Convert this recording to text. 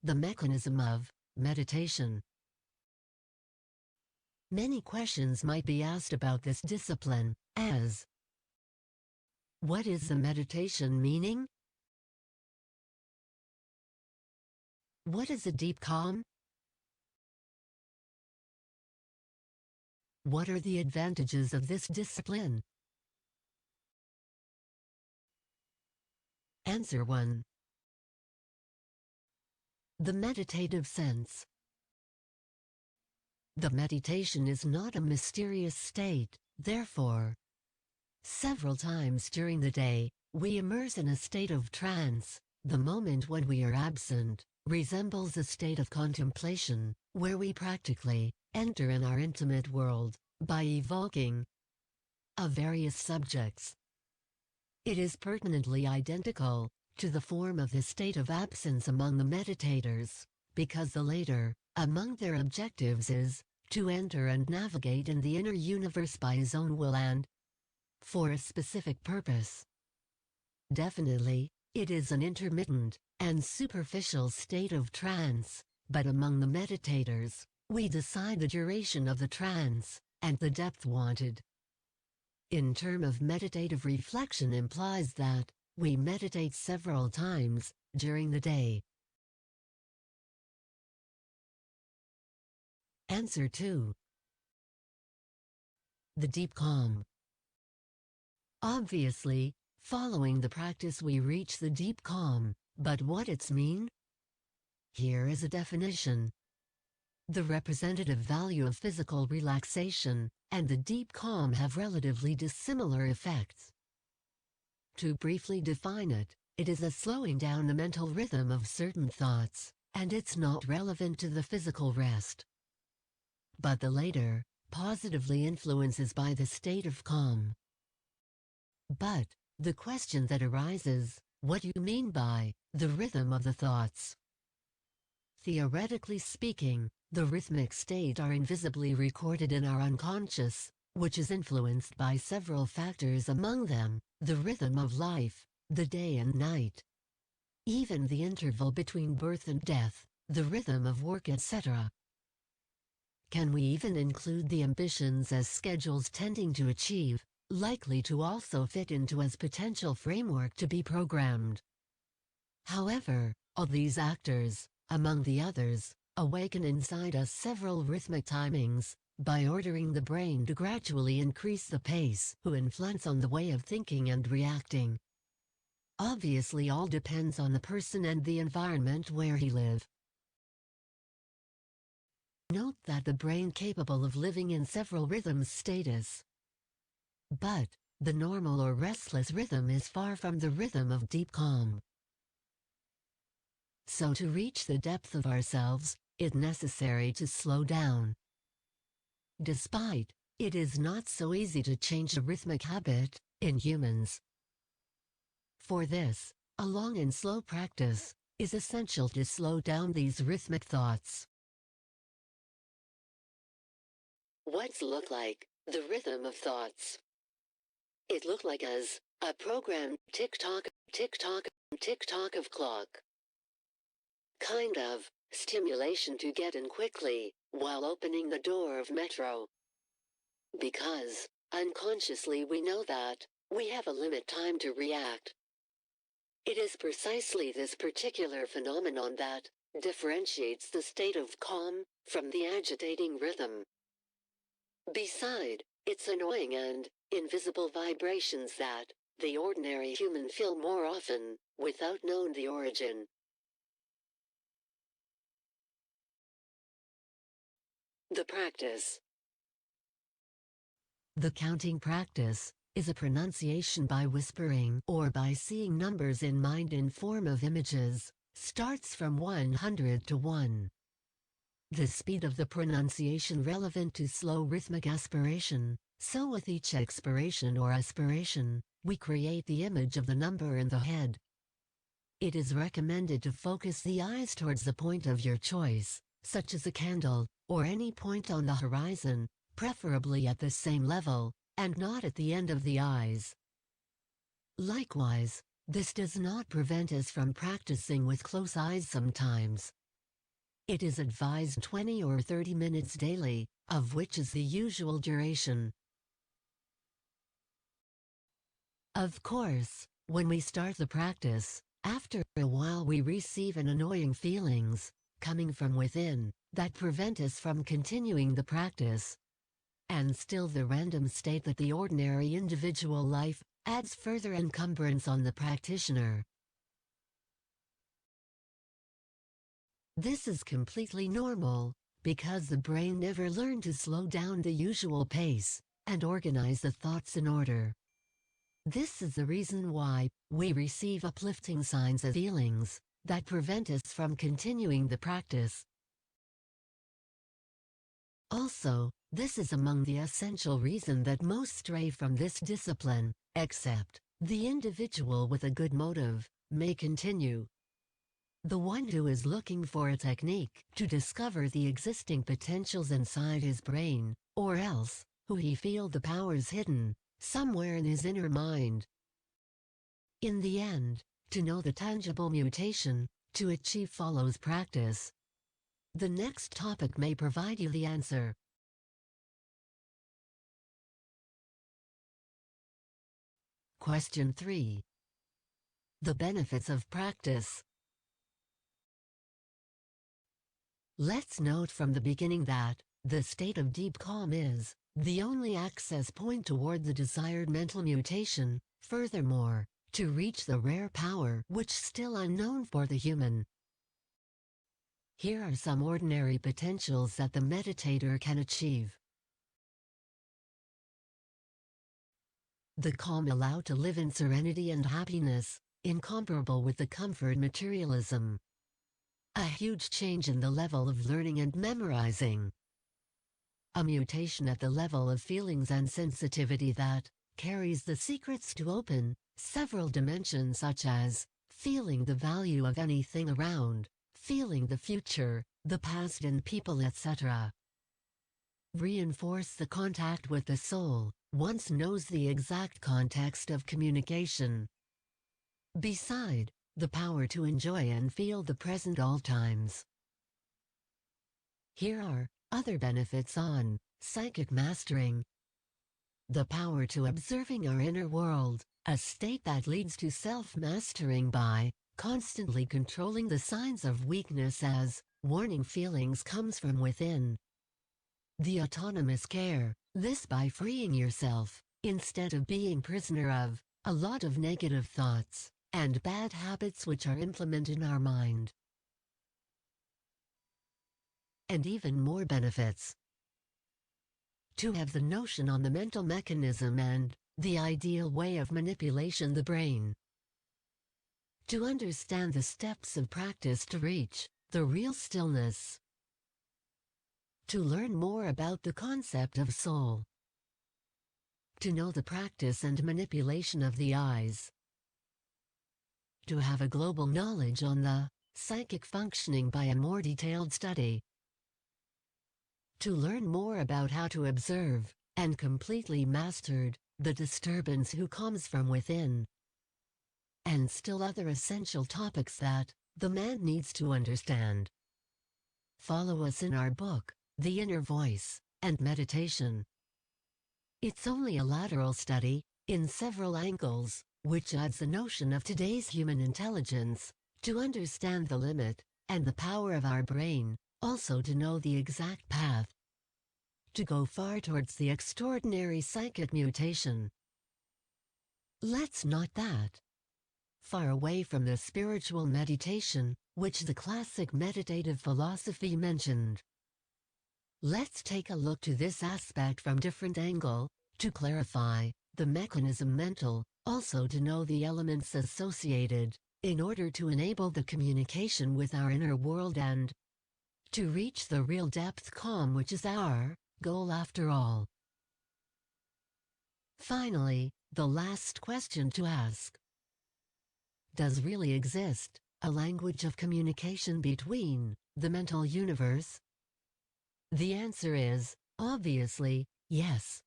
The mechanism of meditation. Many questions might be asked about this discipline, as: what is the meditation meaning? What is a deep calm? What are the advantages of this discipline? Answer 1. The meditative sense. The meditation is not a mysterious state, therefore, several times during the day, we immerse in a state of trance. The moment when we are absent resembles a state of contemplation, where we practically enter in our intimate world by evoking of various subjects. It is pertinently identical to the form of the state of absence among the meditators, because the latter, among their objectives is to enter and navigate in the inner universe by his own will and for a specific purpose. Definitely, it is an intermittent and superficial state of trance, but among the meditators, we decide the duration of the trance and the depth wanted. In term of meditative reflection implies that we meditate several times during the day. Answer 2. The deep calm. Obviously, following the practice we reach the deep calm, but what it's mean? Here is a definition. The representative value of physical relaxation and the deep calm have relatively dissimilar effects. To briefly define it, it is a slowing down the mental rhythm of certain thoughts, and it's not relevant to the physical rest. But the latter, positively influences by the state of calm. But, the question that arises, what do you mean by the rhythm of the thoughts? Theoretically speaking, the rhythmic state are invisibly recorded in our unconscious, which is influenced by several factors, among them, the rhythm of life, the day and night, even the interval between birth and death, the rhythm of work, etc. Can we even include the ambitions as schedules tending to achieve, likely to also fit into as potential framework to be programmed? However, all these actors, among the others, awaken inside us several rhythmic timings, by ordering the brain to gradually increase the pace who influence on the way of thinking and reacting. Obviously all depends on the person and the environment where he live. Note that the brain capable of living in several rhythms status. But, the normal or restless rhythm is far from the rhythm of deep calm. So to reach the depth of ourselves, it's necessary to slow down. Despite, it is not so easy to change a rhythmic habit in humans. For this, a long and slow practice is essential to slow down these rhythmic thoughts. What's look like the rhythm of thoughts? It look like as a program tick-tock, tick-tock, tick-tock of clock. Kind of stimulation to get in quickly while opening the door of metro. Because, unconsciously we know that we have a limit time to react. It is precisely this particular phenomenon that differentiates the state of calm from the agitating rhythm. Beside, its annoying and invisible vibrations that the ordinary human feel more often, without knowing the origin. The practice. The counting practice is a pronunciation by whispering or by seeing numbers in mind in form of images, starts from 100 to 1. The speed of the pronunciation relevant to slow rhythmic aspiration, so with each expiration or aspiration, we create the image of the number in the head. It is recommended to focus the eyes towards the point of your choice, such as a candle, or any point on the horizon, preferably at the same level, and not at the end of the eyes. Likewise, this does not prevent us from practicing with closed eyes sometimes. It is advised 20 or 30 minutes daily, of which is the usual duration. Of course, when we start the practice, after a while we receive an annoying feelings, coming from within, that prevent us from continuing the practice. And still the random state that the ordinary individual life adds further encumbrance on the practitioner. This is completely normal, because the brain never learned to slow down the usual pace and organize the thoughts in order. This is the reason why we receive uplifting signs and feelings that prevent us from continuing the practice. Also, this is among the essential reason that most stray from this discipline, except the individual with a good motive may continue. The one who is looking for a technique to discover the existing potentials inside his brain, or else, who he feel the powers hidden somewhere in his inner mind. In the end, to know the tangible mutation to achieve follows practice. The next topic may provide you the answer. Question 3. The benefits of practice. Let's note from the beginning that the state of deep calm is the only access point toward the desired mental mutation. Furthermore, to reach the rare power which still unknown for the human. Here are some ordinary potentials that the meditator can achieve. The calm allowed to live in serenity and happiness, incomparable with the comfort materialism. A huge change in the level of learning and memorizing. A mutation at the level of feelings and sensitivity that carries the secrets to open several dimensions, such as feeling the value of anything around, feeling the future, the past and people, etc. Reinforce the contact with the soul, once knows the exact context of communication. Beside, the power to enjoy and feel the present all times. Here are other benefits on psychic mastering. The power to observing our inner world, a state that leads to self-mastering by constantly controlling the signs of weakness as warning feelings comes from within. The autonomous care, this by freeing yourself, instead of being prisoner of a lot of negative thoughts and bad habits which are implemented in our mind. And even more benefits. To have the notion on the mental mechanism and the ideal way of manipulation the brain. To understand the steps of practice to reach the real stillness. To learn more about the concept of soul. To know the practice and manipulation of the eyes. To have a global knowledge on the psychic functioning by a more detailed study. To learn more about how to observe and completely mastered the disturbance who comes from within. And still other essential topics that the man needs to understand. Follow us in our book, The Inner Voice and Meditation. It's only a lateral study, in several angles, which adds the notion of today's human intelligence, to understand the limit and the power of our brain, also to know the exact path. To go far towards the extraordinary psychic mutation. Let's not that. Far away from the spiritual meditation, which the classic meditative philosophy mentioned. Let's take a look to this aspect from different angle, to clarify the mechanism mental, also to know the elements associated, in order to enable the communication with our inner world and to reach the real depth calm which is our goal after all. Finally, the last question to ask. Does really exist a language of communication between the mental universe? The answer is, obviously, yes.